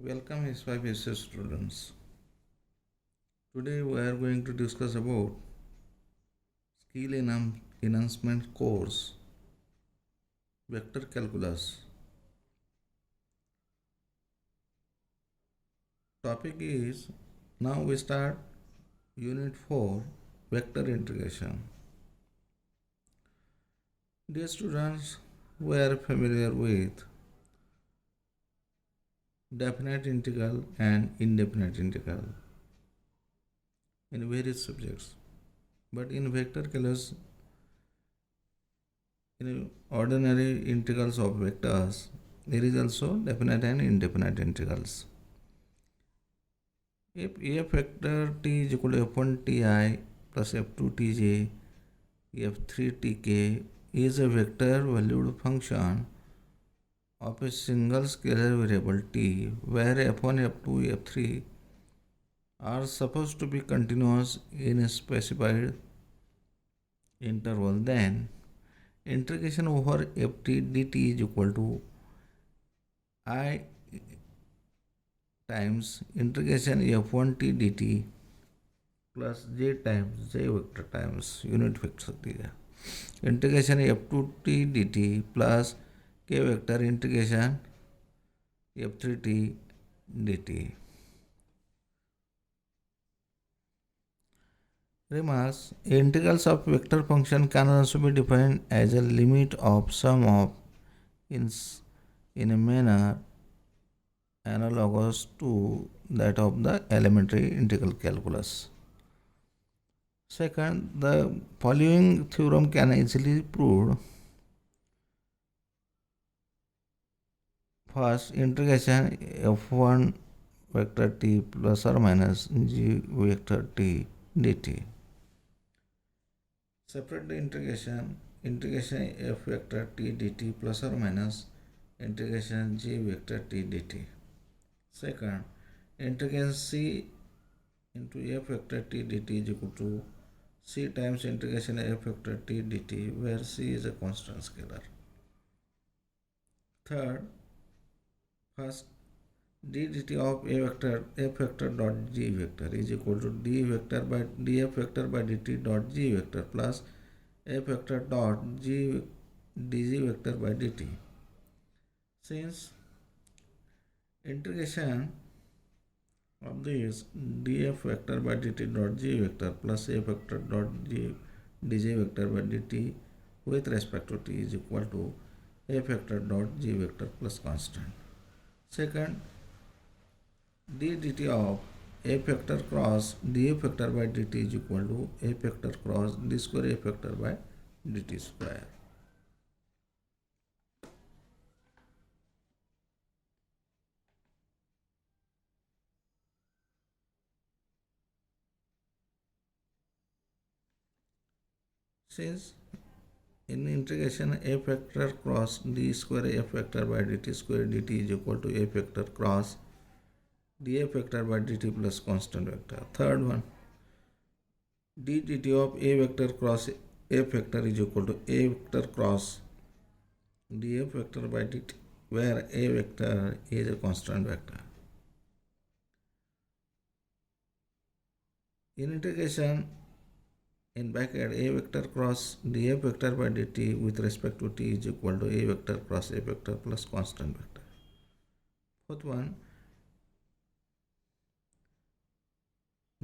Welcome S5SS students. Today we are going to discuss about enhancement course vector calculus. Topic is now we start unit 4 vector integration. Dear students, we are familiar with definite integral and indefinite integral in various subjects. But in vector calculus, in ordinary integrals of vectors, there is also definite and indefinite integrals. If f vector t is equal to f1 ti plus f2 tj, f3 tk is a vector valued function of a single scalar variable t, where f1, f2, f3 are supposed to be continuous in a specified interval, then integration over ft dt is equal to I times integration f1 t dt plus j times j vector times unit vector दिया. Integration f2 t dt plus k vector integration f3 t dt. Remarks: integrals of vector function can also be defined as a limit of sum of in a manner analogous to that of the elementary integral calculus. Second, the following theorem can easily be proved. First, integration f1 vector t plus or minus g vector t dt. Separate the integration f vector t dt plus or minus integration g vector t dt. Second, integration c into f vector t dt is equal to c times integration f vector t dt, where c is a constant scalar. Third, first d dt of a vector f vector dot g vector is equal to d vector by df vector by dt dot g vector plus f vector dot g dg vector by dt. Since integration of this df vector by dt dot g vector plus f vector dot g dj vector by dt with respect to t is equal to f vector dot g vector plus constant. Second, d dt of f vector cross df vector by dt is equal to f vector cross d square f vector by dt square. Since in integration f vector cross d square f vector by dt square dt is equal to f vector cross df vector by dt plus constant vector. Third one, d dt of a vector cross f vector is equal to a vector cross df vector by dt, where a vector is a constant vector. In integration in bracket a vector cross df vector by dt with respect to t is equal to a vector cross a vector plus constant vector. Fourth one,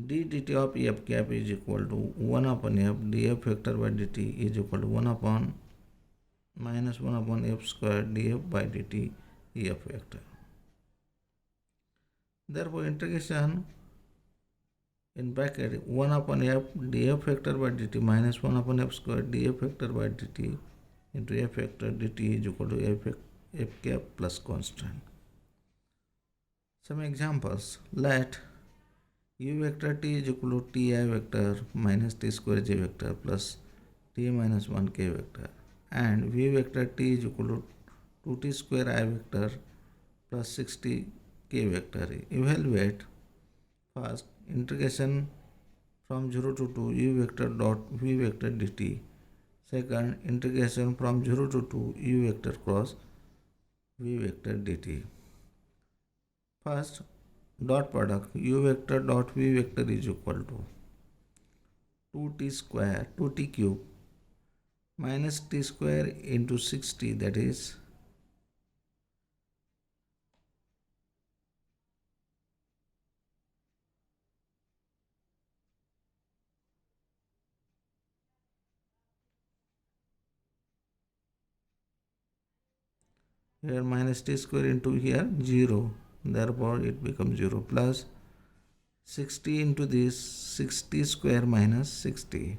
d dt of f cap is equal to 1 upon f df vector by dt is equal to 1 upon minus 1 upon f square df by dt f vector. Therefore, integration in bracket 1 upon f df vector by dt minus 1 upon f square df vector by dt into f vector dt is equal to f cap plus constant. Some examples. Let u vector t is equal to ti vector minus t square j vector plus t minus 1 k vector, and v vector t is equal to 2t square I vector plus 60 k vector. Evaluate first integration from 0 to 2 u vector dot v vector dt. Second, integration from 0 to 2 u vector cross v vector dt. First, dot product u vector dot v vector is equal to 2t square 2t cube minus t square into 6t, that is here minus t square into here 0, therefore it becomes 0, plus 60 into this 60 square minus 60.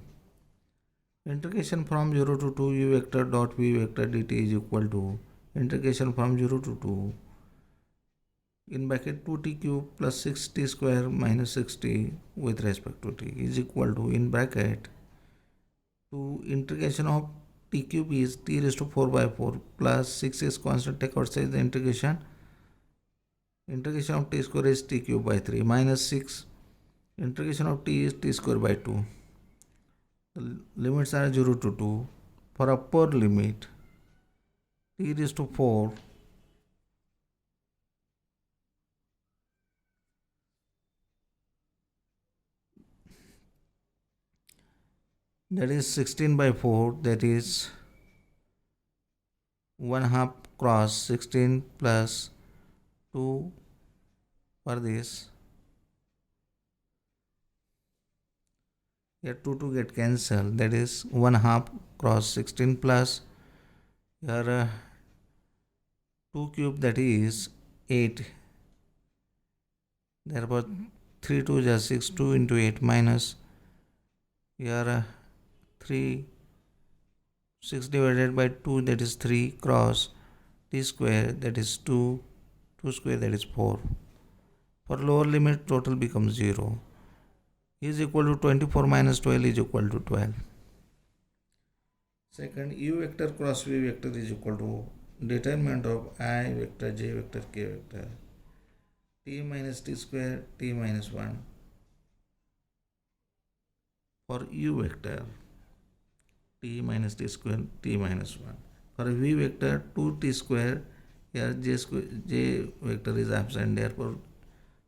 Integration from 0 to 2 u vector dot v vector dt is equal to integration from 0 to 2 in bracket 2t cube plus 6t square minus 60 with respect to t is equal to in bracket 2 integration of t cube is t raised to 4 by 4 plus 6 is constant, take outside the integration of t square is t cube by 3 minus 6 integration of t is t square by 2. The limits are 0 to 2. For upper limit t raised to 4 that is 16 by 4, that is 1 half cross 16 plus 2 for this. Here 2 get cancelled, that is 1 half cross 16 plus here 2 cube, that is 8. Therefore 3 2 is 6, 2 into 8 minus here 3 6 divided by 2, that is 3 cross t square, that is 2 square, that is 4. For lower limit total becomes 0 is equal to 24 minus 12 is equal to 12. Second, u vector cross v vector is equal to determinant of I vector, j vector, k vector, t minus t square, t minus 1. For u vector, t minus t square, t minus 1. For v vector, 2t square, here j vector is absent, therefore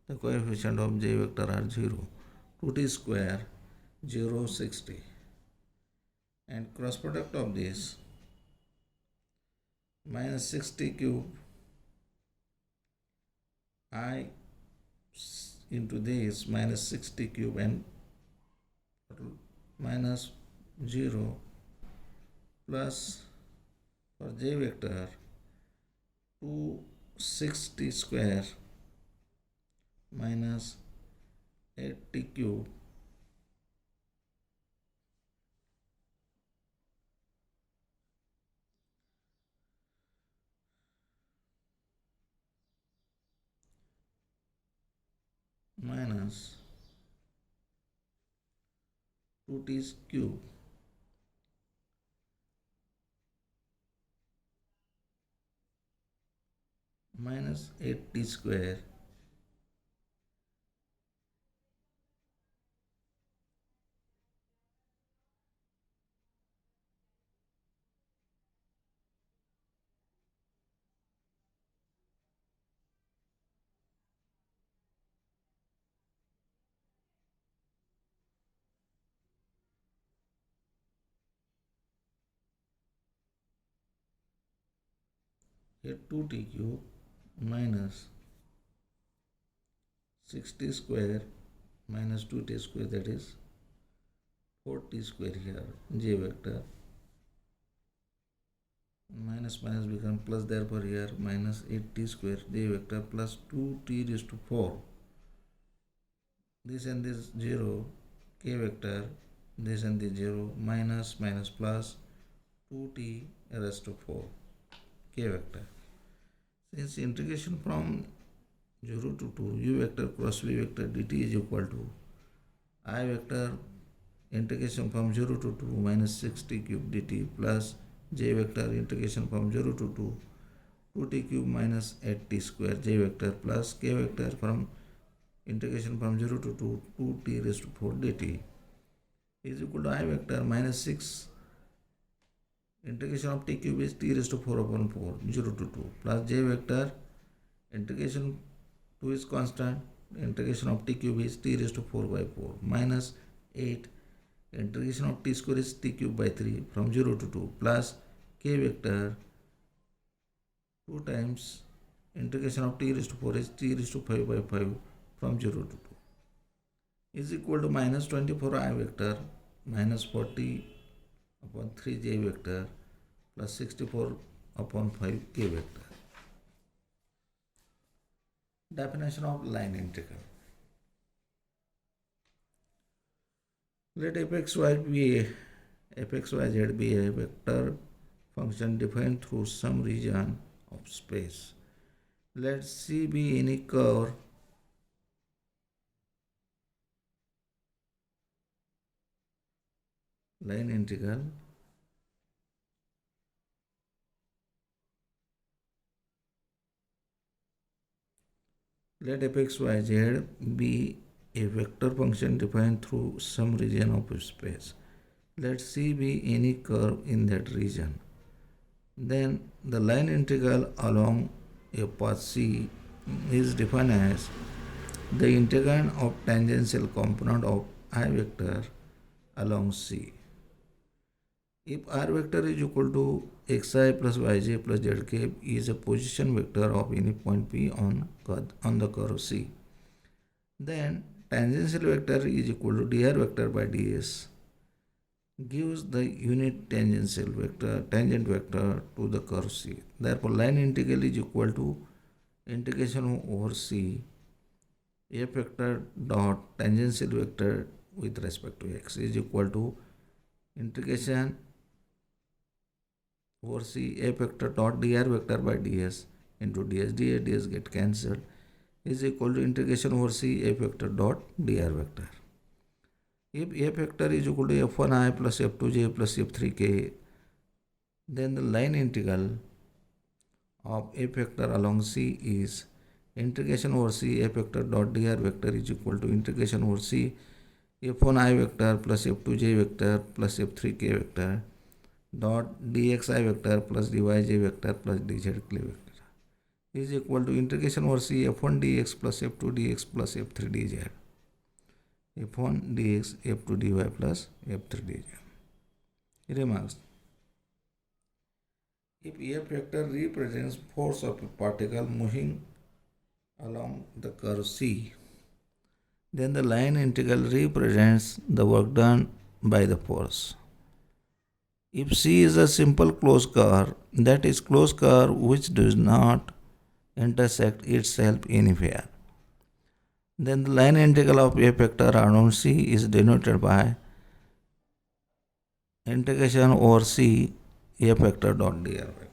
the coefficient of j vector are 0. 2t square 0 60, and cross product of this minus 60 cube I into this minus 60 cube and minus 0 plus for j vector 260 square minus 80 cube minus 2t cube minus 8t square here 2t cube minus 60 square minus 2t square, that is 4t square here j vector minus minus become plus, therefore here minus 8t square j vector plus 2t raised to 4, this and this 0 k vector, this and this 0 minus minus plus 2t raised to 4 k vector. Since integration from 0 to 2 u vector cross v vector dt is equal to I vector integration from 0 to 2 minus 60 cube dt plus j vector integration from 0 to 2 2t cube minus 8t square j vector plus k vector from integration from 0 to 2 2t raised to 4 dt is equal to I vector minus 6 integration of t cube is t raised to 4 upon 4 0 to 2 plus j vector integration 2 is constant. Integration of t cube is t raised to 4 by 4 minus 8. Integration of t square is t cube by 3 from 0 to 2 plus k vector 2 times integration of t raised to 4 is t raised to 5 by 5 from 0 to 2 is equal to minus 24 I vector minus 40 upon 3 j vector plus 64 upon 5 k vector. Definition of line integral. Let fxyz be a vector function defined through some region of space. Let C be any curve line integral let fxyz be a vector function defined through some region of space. Let C be any curve in that region. Then the line integral along a path C is defined as the integrand of tangential component of I vector along C. If R vector is equal to xi plus yj plus zk is a position vector of any point P on the curve C, then tangential vector is equal to dr vector by ds gives the unit tangent vector to the curve C. Therefore, line integral is equal to integration over C f vector dot tangential vector with respect to x is equal to integration over C f vector dot dr vector by ds into ds get cancelled is equal to integration over C f vector dot dr vector. If f vector is equal to f1i plus f2j plus f3k, then the line integral of f vector along C is integration over C f vector dot dr vector is equal to integration over C f1i vector plus f2j vector plus f3k vector dot dxi vector plus dyj vector plus dzk vector is equal to integration over C f1 dx plus f2 dx plus f3 dz f1 dx f2 dy plus f3 dz. Remarks. If f vector represents force of a particle moving along the curve C, then the line integral represents the work done by the force. If C is a simple closed curve, that is closed curve which does not intersect itself anywhere, then the line integral of f vector around C is denoted by integration over C f vector dot dr vector.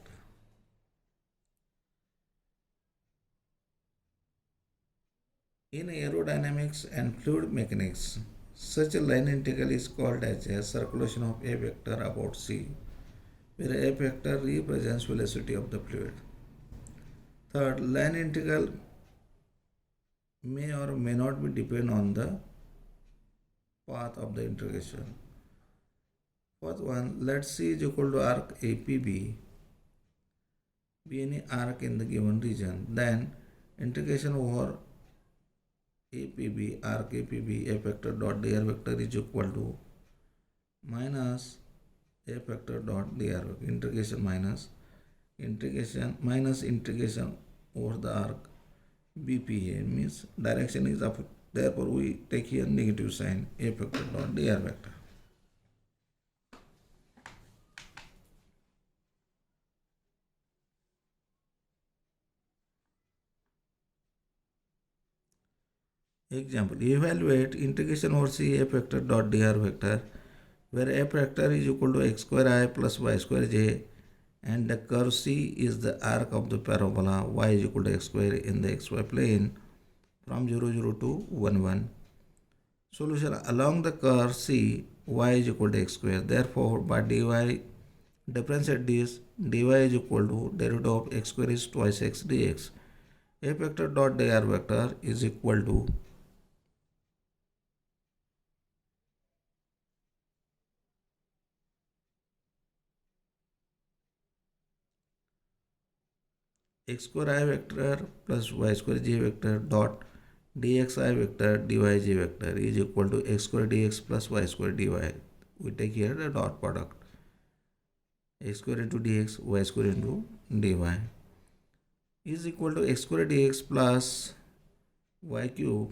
In aerodynamics and fluid mechanics, such a line integral is called as a circulation of a vector about C, where a vector represents velocity of the fluid. Third, line integral may or may not be depend on the path of the integration. Fourth one, let C is equal to arc APB be any arc in the given region, then integration over APB, arc APB, f vector dot dr vector is equal to minus f vector dot dr vector, integration minus integration over the arc BPA means direction is up. Therefore, we take here negative sign f vector dot dr vector. Example, evaluate integration over C f vector dot dr vector where f vector is equal to x square I plus y square j and the curve C is the arc of the parabola y is equal to x square in the xy plane from 0, 0 to 1, 1. Solution along the curve C y is equal to x square. Therefore, by dy differentiate this dy is equal to derivative of x square is twice x dx. F vector dot dr vector is equal to x square I vector plus y square j vector dot dxi vector dyj vector is equal to x square dx plus y square dy. We take here the dot product. X square into dx, y square into dy is equal to x square dx plus y cube.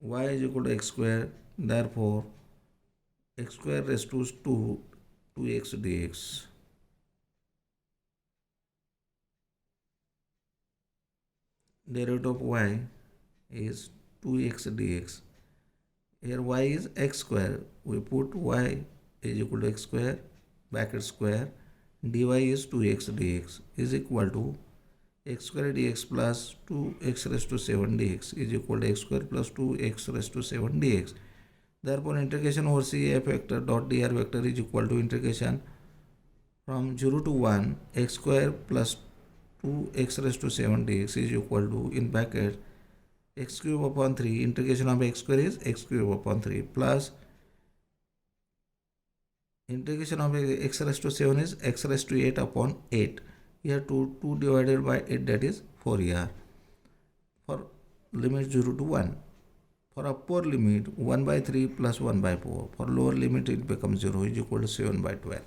Y is equal to x square. Therefore, x square raised to 2x dx. Derivative of y is 2x dx. Here y is x square. We put y is equal to x square bracket square. Dy is 2x dx is equal to x square dx plus 2x raised to 7 dx is equal to x square plus 2x raised to 7 dx. Therefore, integration over c f vector dot dr vector is equal to integration from 0 to 1 x square plus 2x raised to 7 dx is equal to in bracket x cube upon 3 integration of x square is x cube upon 3 plus integration of x raised to 7 is x raised to 8 upon 8. Here 2 divided by 8, that is 4 here for limit 0 to 1. For upper limit 1 by 3 plus 1 by 4. For lower limit it becomes 0 is equal to 7 by 12.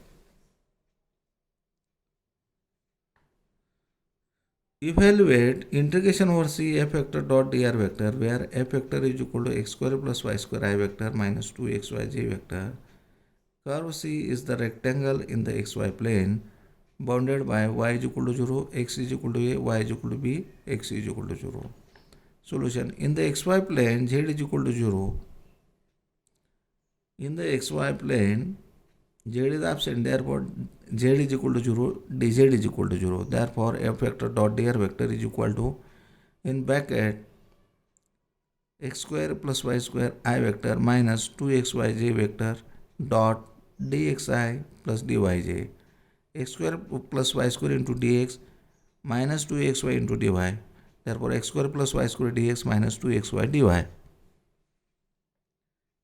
Evaluate integration over c f vector dot dr vector where f vector is equal to x square plus y square I vector minus 2xyj vector. Curve C is the rectangle in the xy plane bounded by y is equal to 0, x is equal to a, y is equal to b, x is equal to 0. Solution. In the xy plane z is equal to 0. In the xy plane z is absent, therefore z is equal to 0, dz is equal to 0. Therefore f vector dot dr vector is equal to in bracket x square plus y square I vector minus 2xyj vector dot dxi plus dyj. X square plus y square into dx minus 2xy into dy. Therefore x square plus y square dx minus 2xy dy.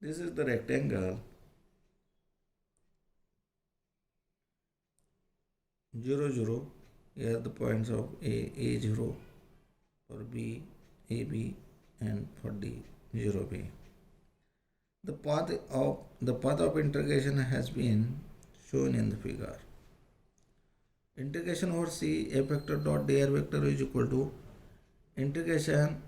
This is the rectangle 0 0. Here are the points of a 0, for b ab, and for d 0b. The path of integration has been shown in the figure. Integration over c f vector dot dr vector is equal to integration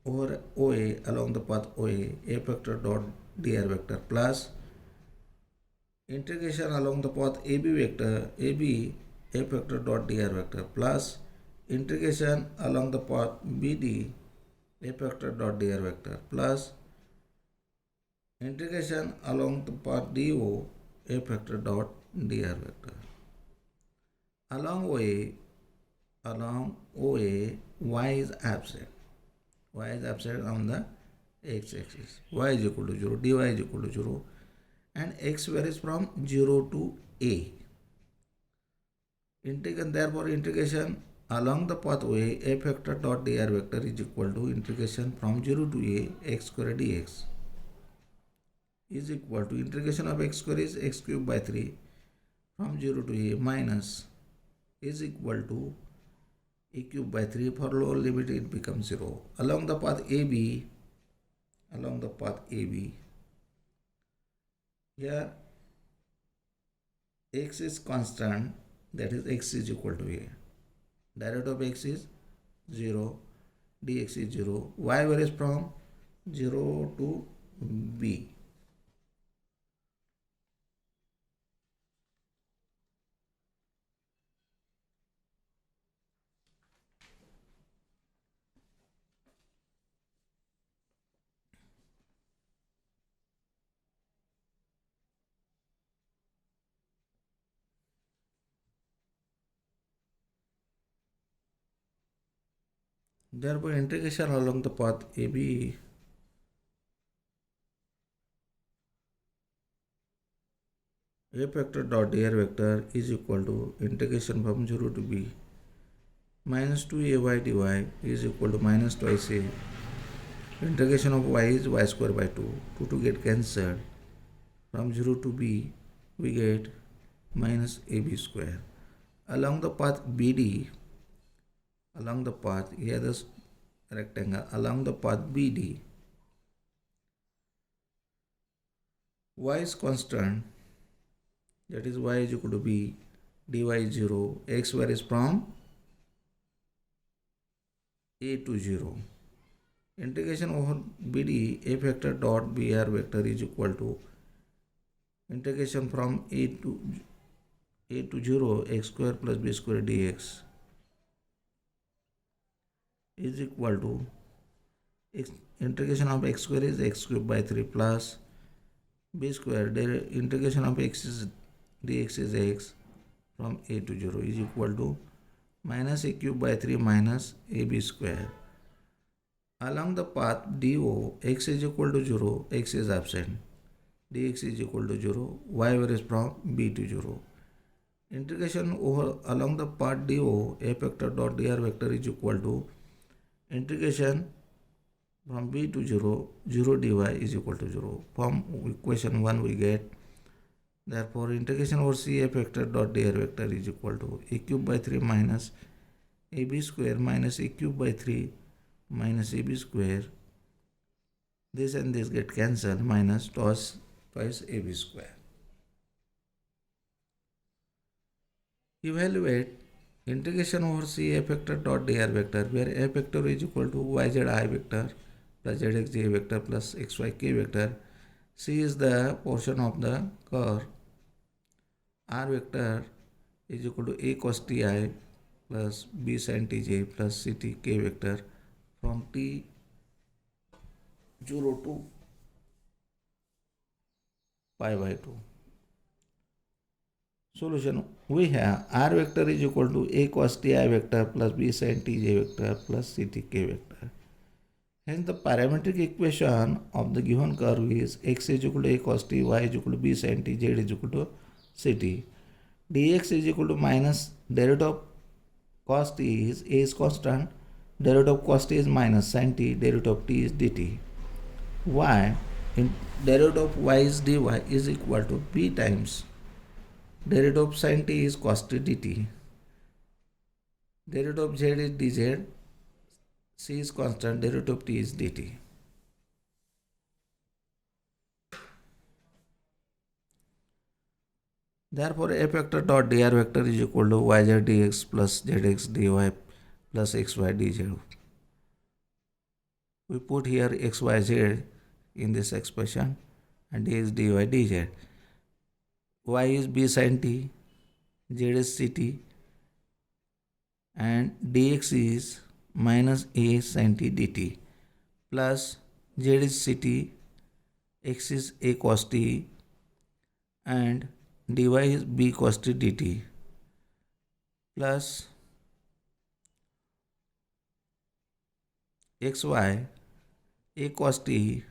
over OA along the path OA f vector dot dr vector plus integration along the path AB vector AB f vector dot dr vector plus integration along the path BD f vector dot dr vector plus integration along the path DO f vector dot dr vector. Along OA y is absent. Y is absent on the x-axis. Y is equal to 0, dy is equal to 0, and x varies from 0 to a. Therefore, integration along the path OA f vector dot dr vector is equal to integration from 0 to a x square dx is equal to integration of x square is x cube by 3 from 0 to a minus is equal to a cube by 3. For lower limit it becomes 0. Along the path AB, here x is constant, that is x is equal to a. Derivative of x is 0, dx is 0. Y varies from 0 to b. Therefore, integration along the path AB a vector dot dr vector is equal to integration from 0 to b minus 2ay dy is equal to minus twice a. Integration of y is y square by 2. 2 get cancelled. From 0 to b we get minus ab square. along the path BD, along the path, here this rectangle, along the path BD, y is constant, that is y is equal to b, dy is 0, x varies from a to 0. Integration over BD, a vector dot br vector is equal to integration from a to 0 x square plus b square dx is equal to integration of x square is x cube by 3 plus b square, integration of x is dx is x from a to 0 is equal to minus a cube by 3 minus ab square. Along the path DO, x is equal to 0, x is absent, dx is equal to 0, y varies from b to 0. Integration over along the path DO, a vector dot dr vector is equal to integration from b to 0, 0 dy is equal to 0. From equation 1 we get, therefore integration over c a vector dot dr vector is equal to a cube by 3 minus ab square minus a cube by 3 minus ab square. This and this get cancelled, minus twice ab square. Evaluate integration over c a vector dot dr vector, where a vector is equal to yz I vector plus zx j vector plus xy k vector. C is the portion of the curve. R vector is equal to a cos ti plus b sin tj plus ct k vector from t 0 to pi by 2. Solution, we have r vector is equal to a cos ti vector plus b sin tj vector plus ct k vector. Hence the parametric equation of the given curve is x is equal to a cos t, y is equal to b sin t, z is equal to ct. Dx is equal to minus derivative of cos t is a is constant, derivative of cos t is minus sin t, derivative of t is dt. Y in derivative of y is dy is equal to b times derivative of sin t is cos t dt. Derivative of z is dz, c is constant, derivative of t is dt. Therefore, a vector dot dr vector is equal to yz dx plus zx dy plus xy dz. We put here xyz in this expression and dx dy dz. Y is b sin t, z is ct, and dx is minus a sin t dt plus z is ct, x is a cos t, and dy is b cos t dt plus xy a cos t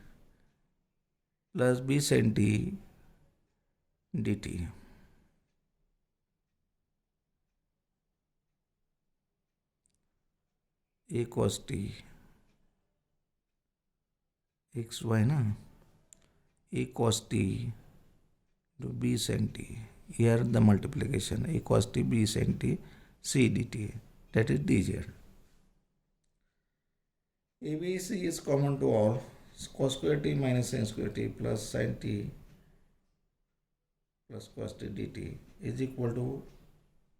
plus b sin t dt. A cos t xy na, a cos t to b sin t, here the multiplication a cos t b sin t c dt, that is dz. ABC is common to all, cos square t minus sin square t plus sin t plus cos t dt is equal to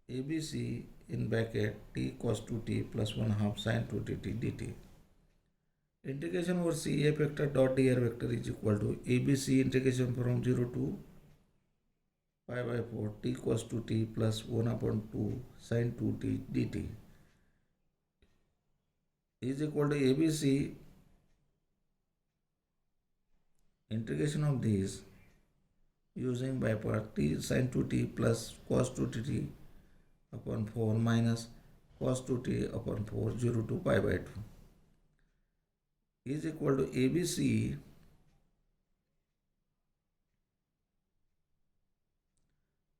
ABC in bracket t cos 2t plus 1 half sin 2t dt. Integration over c a vector dot dr vector is equal to ABC integration from 0 to pi by 4 t cos 2t plus 1 upon 2 sin 2t dt is equal to ABC integration of this using by part t sin 2t plus cos 2t upon 4 minus cos 2t upon 4 0 to pi by 2 is equal to ABC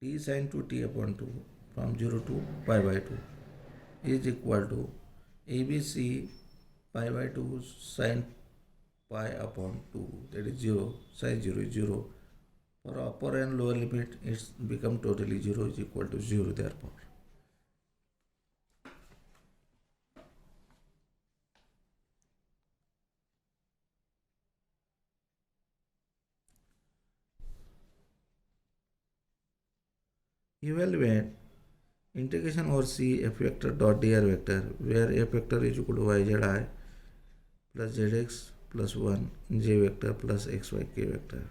t sin 2t upon 2 from 0 to pi by 2 is equal to ABC pi by 2 sin pi upon 2, that is 0, sin 0 is 0. For upper and lower limit, it's become totally 0 is equal to 0 therefore. Evaluate integration over C f vector dot dr vector, where f vector is equal to yzi plus zx plus 1 j vector plus xy k vector,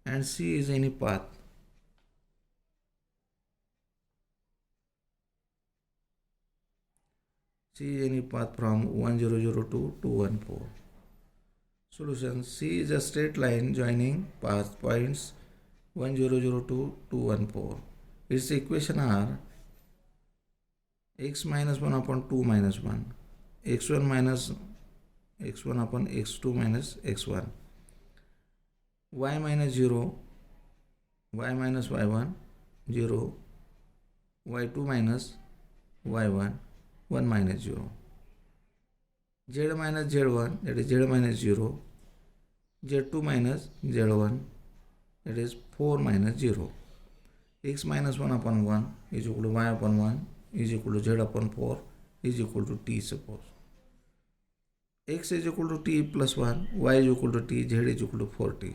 and C is any path. C is any path from 1002 to 14. Solution: C is a straight line joining path points 1002 to 14. Its equation are x minus 1 upon 2 minus 1, x1 minus x1 upon x2 minus x1, y minus 0, y minus y1, 0, y2 minus y1, 1 minus 0, z minus z1, that is z minus 0, z2 minus z1, that is 4 minus 0, x minus 1 upon 1 is equal to y upon 1 is equal to z upon 4 is equal to t. Suppose x is equal to t plus 1, y is equal to t, z is equal to 4t.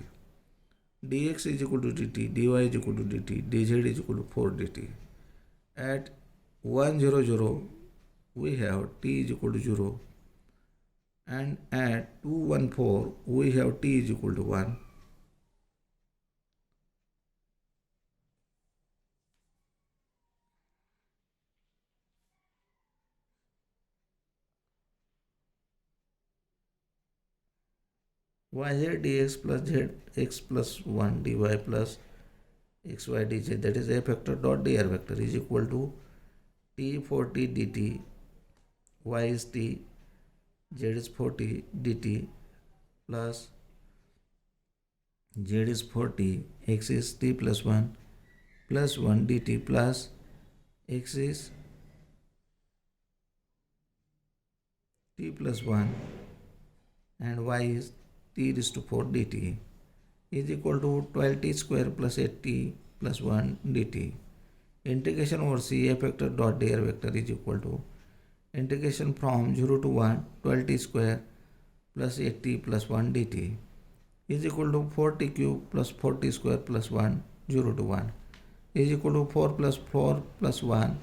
dx is equal to dt, dy is equal to dt, dz is equal to 4 dt. At 1 0 0 we have t is equal to 0, and at 2 1 4 we have t is equal to 1. yz dx plus zx plus 1 dy plus xy dz, that is f vector dot dr vector, is equal to t 4t dt, y is t, z is 4t dt, plus z is 4t, x is t plus 1 dt, plus x is t plus 1 and y is t raised to 4 dt, is equal to 12t square plus 8t plus 1 dt. Integration over C f vector dot dr vector is equal to integration from 0 to 1 12t square plus 8t plus 1 dt is equal to 4t cube plus 4t square plus 1 0 to 1 is equal to 4 plus 4 plus 1.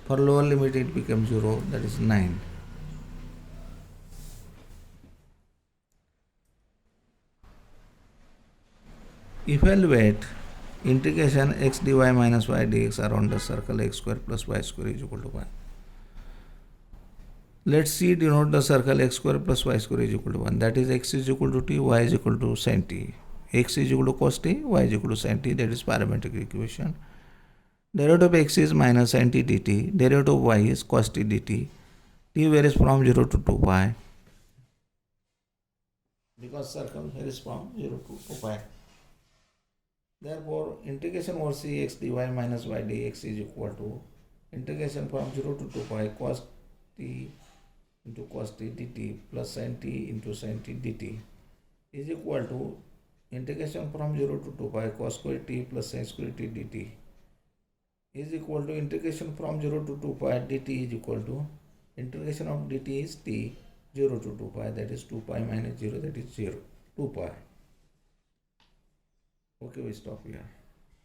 For lower limit it becomes 0, that is 9. Evaluate integration x dy minus y dx around the circle x square plus y square is equal to 1. Let C denote the circle x square plus y square is equal to 1. That is x is equal to t, y is equal to sin t. X is equal to cos t, y is equal to sin t. That is parametric equation. Derivative of x is minus sin t dt. Derivative of y is cos t dt. T varies from 0 to 2 pi. Because circle varies from 0 to 2 pi. Therefore, integration over C x dy minus y dx is equal to integration from 0 to 2 pi cos t into cos t dt plus sin t into sin t dt is equal to integration from 0 to 2 pi cos square t plus sin square t dt is equal to integration from 0 to 2 pi dt is equal to integration of dt is t 0 to 2 pi, that is 2 pi minus 0, that is 0, 2 pi. Okay, we stop here.